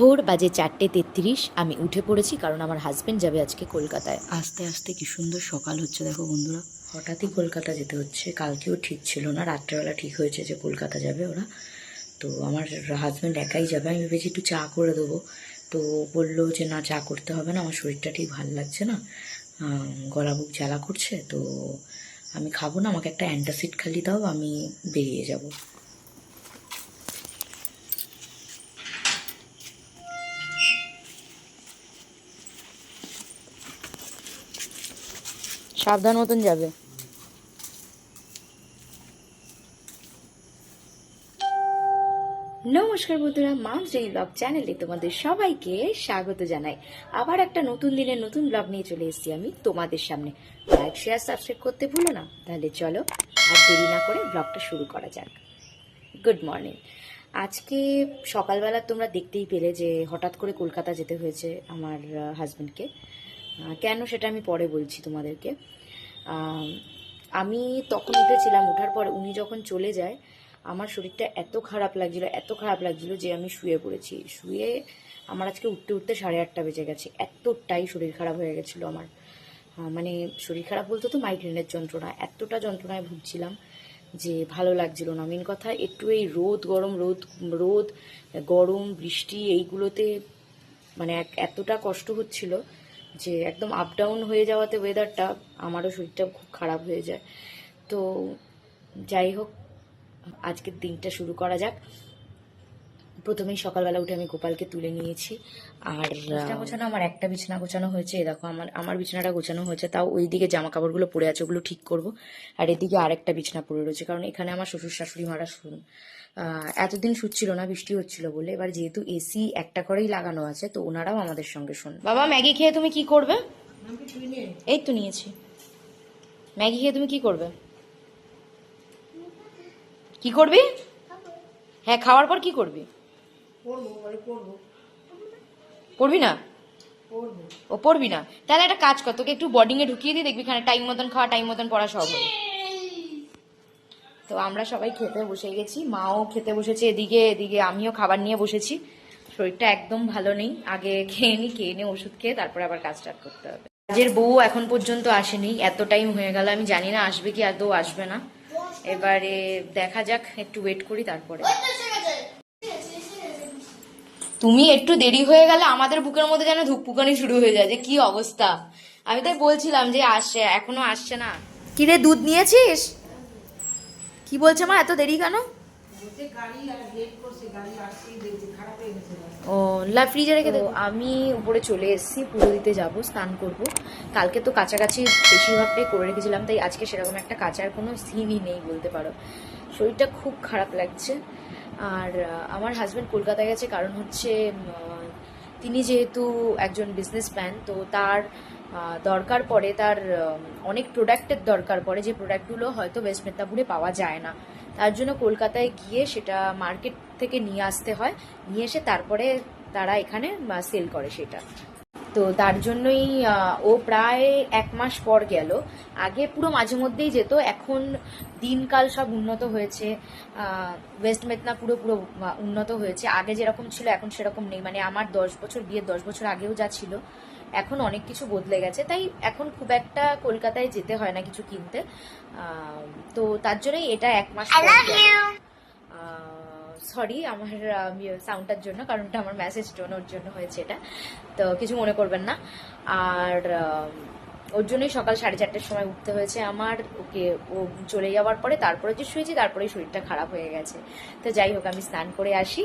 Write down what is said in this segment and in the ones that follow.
ভোর বাজে 4:33। আমি উঠে পড়েছি কারণ আমার হাজবেন্ড যাবে আজকে কলকাতায়। আস্তে আস্তে কি সুন্দর সকাল হচ্ছে দেখো বন্ধুরা। হঠাৎই কলকাতা যেতে হচ্ছে, কালকেও ঠিক ছিল না, রাত্রেবেলা ঠিক হয়েছে যে কলকাতা যাবে ওরা। তো আমার হাজব্যান্ড একাই যাবে, আমি ভেবেছি একটু চা করে দেবো। তো বললো যে না, চা করতে হবে না, আমার শরীরটা ঠিক ভালো লাগছে না, গলা বুক জ্বালা করছে, তো আমি খাবো না, আমাকে একটা অ্যান্টাসিড খালি দাও, আমি বেরিয়ে যাব। সাবধান মতন যাবে। নমস্কার বন্ধুরা, মামস ডেইলি ব্লগ চ্যানেলে তোমাদের সবাইকে স্বাগত জানাই। আবার একটা নতুন দিনের নতুন ব্লগ নিয়ে চলে এসেছি আমি তোমাদের সামনে। লাইক, শেয়ার, সাবস্ক্রাইব করতে ভুলো না। তাহলে চলো আর দেরি না করে ব্লগটা শুরু করা যাক। Good morning. আজকে সকালবেলা তোমরা দেখতেই পেলে যে হঠাৎ করে কলকাতা যেতে হয়েছে আমার হাজবেন্ডকে। কেন সেটা আমি পরে বলছি তোমাদেরকে। আমি তখন উঠেছিলাম, ওঠার পর উনি যখন চলে যায় আমার শরীরটা এত খারাপ লাগছিল যে আমি শুয়ে পড়েছি। শুয়ে আমার আজকে উঠতে উঠতে 8:30 বেজে গেছে, এতটাই শরীর খারাপ হয়ে গেছিলো আমার। মানে শরীর খারাপ বলতে তো মাইগ্রেনের যন্ত্রণা, এতটা যন্ত্রণায় ভুগছিলাম যে ভালো লাগছিল না। মেন কথা একটু এই রোদ গরম বৃষ্টি এইগুলোতে মানে এতটা কষ্ট হচ্ছিল যে একদম আপ ডাউন হয়ে যাওয়াতে ওয়েদারটা আমারও শরীরটা খুব খারাপ হয়ে যায়। তো যাই হোক, আজকের দিনটা শুরু করা যাক। প্রথমেই সকালবেলা উঠে আমি গোপালকে তুলে নিয়েছি। আর বিছানা গোছানো, আমার একটা বিছানা গোছানো হয়েছে, দেখো আমার বিছানাটা গোছানো হয়েছে, তাও ওই দিকে জামা কাপড়গুলো পড়ে আছে, ওগুলো ঠিক করব। আর এদিকে আরেকটা বিছানা পড়ে রয়েছে, কারণ এখানে আমার শ্বশুর শাশুড়ি মারা শুন এতদিন শুচ্ছিল না, বৃষ্টি হচ্ছিল বলে। এবার যেহেতু এসি একটা করেই লাগানো আছে, তো ওনারাও আমাদের সঙ্গে শোন। বাবা, ম্যাগি খেয়ে তুমি কি করবে? এই তো নিয়েছি। ম্যাগি খেয়ে তুমি কি করবে? কি করবি? হ্যাঁ, খাওয়ার পর কি করবি? পড়বি না? ও পড়বি না? তাহলে একটা কাজ কর, তোকে একটু বোর্ডিং এ ঢুকিয়ে দিই, দেখবি এখানে টাইম মতন খাওয়া, টাইম মতন পড়া সব হবে। তো আমরা সবাই খেতে বসে গেছি, মাও খেতে বসেছে, এদিকে এদিকে আমিও খাবার নিয়ে বসেছি। শরীরটা একদম ভালো নেই, আগে খেয়ে নিয়ে ওষুধ খেয়ে তারপরে আবার কাজ স্টার্ট করতে হবে। কাজের বউ এখন পর্যন্ত আসেনি, এত টাইম হয়ে গেল, আমি জানি না আসবে কি আদৌ আসবে না। এবারে দেখা যাক, একটু ওয়েট করি তারপরে। তুমি একটু দেরি হয়ে গেলে আমাদের বুকের মধ্যে যেন ধুকপুকানি শুরু হয়ে যায়, যে কি অবস্থা। আমি তাই বলছিলাম যে আসছে, এখনো আসছে না। কিরে, দুধ নিয়েছিস? কি বলছে মা, এত দেরি কেন? ও ফ্রিজে রেখে দেবো। আমি উপরে চলে এসেছি, পুজো দিতে যাব, স্নান করব। কালকে তো কাছাকাছি বেশিরভাগটাই করে রেখেছিলাম, তাই আজকে সেরকম একটা কাচার কোনো সিনই নেই বলতে পারো। শরীরটা খুব খারাপ লাগছে। আর আমার হাজব্যান্ড কলকাতায় গেছে, কারণ হচ্ছে তিনি যেহেতু একজন বিজনেসম্যান, তো তার দরকার পড়ে, তার অনেক প্রোডাক্টের দরকার পড়ে, যে প্রোডাক্টগুলো হয়তো ওয়েস্ট মেদিনীপুরে পাওয়া যায় না। তার জন্য কলকাতায় গিয়ে সেটা মার্কেট থেকে নিয়ে আসতে হয়, নিয়ে এসে তারপরে তারা এখানে সেল করে সেটা। তো তার জন্যই ও প্রায় 1 মাস পর গেল। আগে পুরো মাঝে মধ্যেই যেত, এখন দিনকাল সব উন্নত হয়েছে, ওয়েস্ট মেদিনীপুরে পুরো উন্নত হয়েছে। আগে যেরকম ছিল এখন সেরকম নেই, মানে আমার 10 বছর, বিয়ের 10 বছর আগেও যা ছিল এখন অনেক কিছু বদলে গেছে। তাই এখন খুব একটা কলকাতায় যেতে হয় না কিছু কিনতে। তো তার জন্যই এটা 1 মাস সরি আমার সাউন্ডটার জন্য, কারণ এটা আমার মেসেজ টোন, ওর জন্য হয়েছে এটা, তো কিছু মনে করবেন না। আর ওর জন্যই সকাল 4:30টার সময় উঠতে হয়েছে আমার। ওকে ও চলে যাওয়ার পরে তারপরে যে শুয়েছি, তারপরেই শরীরটা খারাপ হয়ে গেছে। তো যাই হোক, আমি স্নান করে আসি,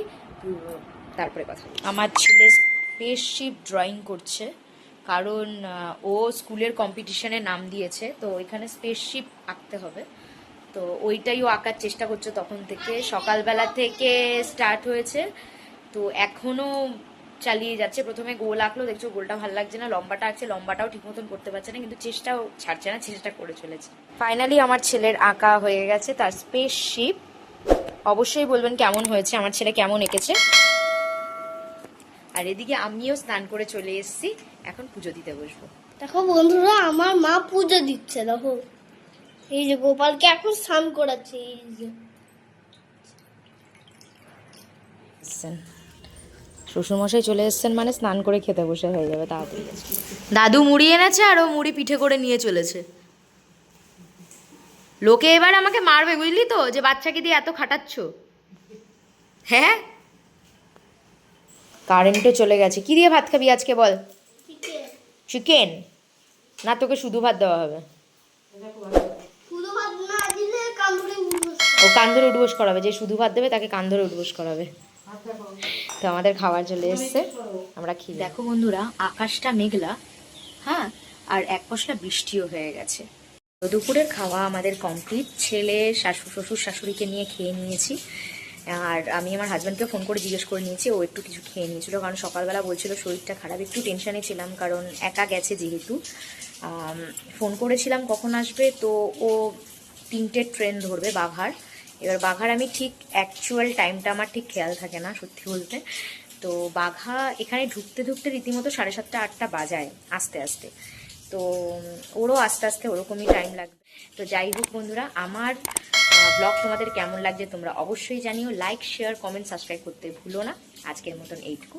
তারপরে কথা বলি। আমার ছেলে স্পেসশিপ ড্রয়িং করছে, কারণ ও স্কুলের কম্পিটিশনে নাম দিয়েছে, তো এখানে স্পেসশিপ আঁকতে হবে। তো ওইটাই ও আঁকার চেষ্টা করছে, তখন থেকে সকালবেলা থেকে স্টার্ট হয়েছে, তো এখনো চালিয়ে যাচ্ছে। প্রথমে গোল আঁকলো, দেখছো গোলটা ভালো লাগছে না, লম্বাটা আঁকছে, লম্বাটাও ঠিক মতন করতে পারছে না, কিন্তু চেষ্টাও ছাড়ছে না, চেষ্টা করে চলেছে। ফাইনালি আমার ছেলের আঁকা হয়ে গেছে, তার স্পেসশিপ। অবশ্যই বলবেন কেমন হয়েছে, আমার ছেলে কেমন এঁকেছে। আর এদিকে আমিও স্নান করে চলে এসেছি, এখন পুজো দিতে বসবো। দেখো বন্ধুরা, আমার মা পুজো দিচ্ছে, দেখো এই যে গোপালকে এখন স্নান করাচ্ছে, এই যে শ্বশুরমশাই চলে এসেছেন মানে স্নান করে খেতে বসে হয়ে যাবে তাড়াতাড়ি। দাদু মুড়ি এনেছে আর ও মুড়ি পিঠে করে নিয়ে চলেছে। লোকে এবার আমাকে মারবে বুঝলি তো, যে বাচ্চাকে দিয়ে এত খাটাচ্ছ। হ্যাঁ, কারেন্টও চলে গেছে। কি দিয়ে ভাত খাবি আজকে বল? চিকেন না, তোকে শুধু ভাত দেওয়া হবে। শুধু ভাত না দিলে কামড়ে উঠবস। ও কান ধরে উঠবোস করাবে, যে শুধু ভাত দেবে তাকে কান ধরে উঠবোস করাবে। তো আমাদের খাবার চলে এসছে, আমরা খেয়ে। দেখো বন্ধুরা, আকাশটা মেঘলা, হ্যাঁ, আর এক পশলা বৃষ্টিও হয়ে গেছে। তো দুপুরের খাওয়া আমাদের কমপ্লিট। ছেলে, শ্বশুর শাশুড়িকে নিয়ে খেয়ে নিয়েছি। আর আমি আমার হাজব্যান্ডকে ফোন করে জিজ্ঞেস করে নিয়েছি, ও একটু কিছু খেয়ে নিয়েছিল, কারণ সকালবেলা বলছিল শরীরটা খারাপ। একটু টেনশানে ছিলাম, কারণ একা গেছে যেহেতু। ফোন করেছিলাম কখন আসবে, তো ও 3টে ট্রেন ধরবে বাঘার। এবার বাঘার আমি ঠিক অ্যাকচুয়াল টাইমটা আমার ঠিক খেয়াল থাকে না সত্যি বলতে। তো বাঘা এখানে ঢুকতে ঢুকতে রীতিমতো 7:30 8টা বাজায় আস্তে আস্তে। তো ওরও আস্তে আস্তে ওরকমই টাইম লাগবে। তো যাই হোক বন্ধুরা, আমার ব্লগ তোমাদের কেমন লাগছে তোমরা অবশ্যই জানিও। লাইক, শেয়ার, কমেন্ট, সাবস্ক্রাইব করতে ভুলো না। আজকের মতন এইটুকু।